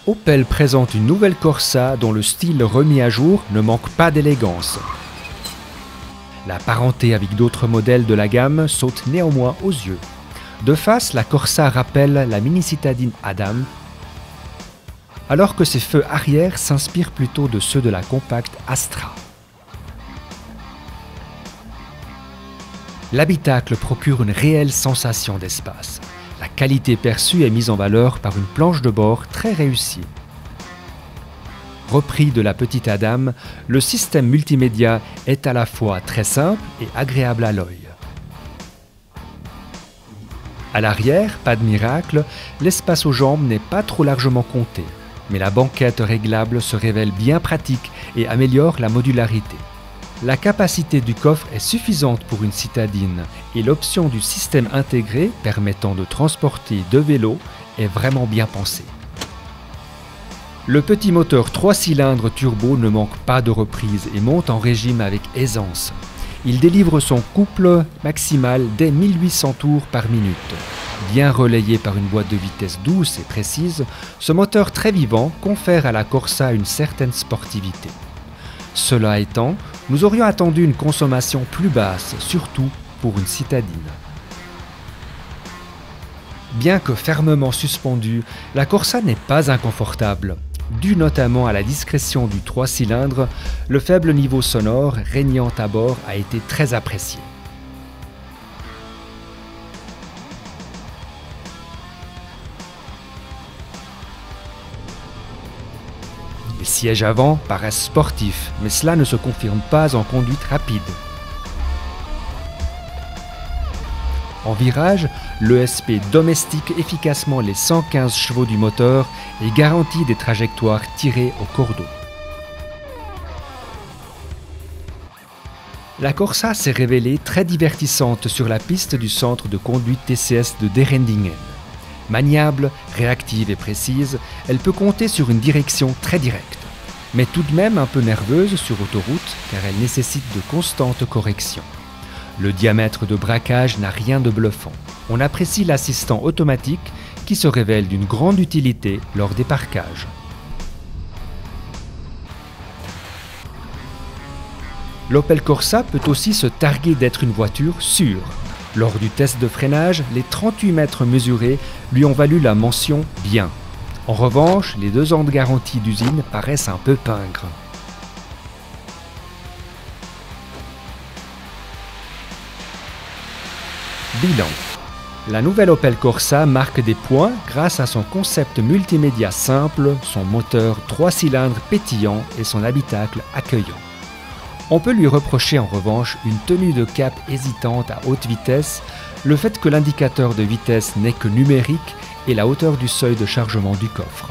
Opel présente une nouvelle Corsa dont le style remis à jour ne manque pas d'élégance. La parenté avec d'autres modèles de la gamme saute néanmoins aux yeux. De face, la Corsa rappelle la mini citadine Adam, alors que ses feux arrière s'inspirent plutôt de ceux de la compacte Astra. L'habitacle procure une réelle sensation d'espace. La qualité perçue est mise en valeur par une planche de bord très réussie. Repris de la petite Adam, le système multimédia est à la fois très simple et agréable à l'œil. À l'arrière, pas de miracle, l'espace aux jambes n'est pas trop largement compté, mais la banquette réglable se révèle bien pratique et améliore la modularité. La capacité du coffre est suffisante pour une citadine et l'option du système intégré permettant de transporter 2 vélos est vraiment bien pensée. Le petit moteur 3 cylindres turbo ne manque pas de reprise et monte en régime avec aisance. Il délivre son couple maximal dès 1800 tours par minute. Bien relayé par une boîte de vitesse douce et précise, ce moteur très vivant confère à la Corsa une certaine sportivité. Cela étant, nous aurions attendu une consommation plus basse, surtout pour une citadine. Bien que fermement suspendue, la Corsa n'est pas inconfortable. Dû notamment à la discrétion du 3 cylindres, le faible niveau sonore régnant à bord a été très apprécié. Les sièges avant paraissent sportifs, mais cela ne se confirme pas en conduite rapide. En virage, l'ESP domestique efficacement les 115 chevaux du moteur et garantit des trajectoires tirées au cordeau. La Corsa s'est révélée très divertissante sur la piste du centre de conduite TCS de Derendingen. Maniable, réactive et précise, elle peut compter sur une direction très directe, mais tout de même un peu nerveuse sur autoroute car elle nécessite de constantes corrections. Le diamètre de braquage n'a rien de bluffant. On apprécie l'assistant automatique qui se révèle d'une grande utilité lors des parkages. L'Opel Corsa peut aussi se targuer d'être une voiture sûre. Lors du test de freinage, les 38 mètres mesurés lui ont valu la mention « bien ». En revanche, les 2 ans de garantie d'usine paraissent un peu pingres. Bilan. La nouvelle Opel Corsa marque des points grâce à son concept multimédia simple, son moteur 3 cylindres pétillant et son habitacle accueillant. On peut lui reprocher en revanche une tenue de cap hésitante à haute vitesse, le fait que l'indicateur de vitesse n'est que numérique et la hauteur du seuil de chargement du coffre.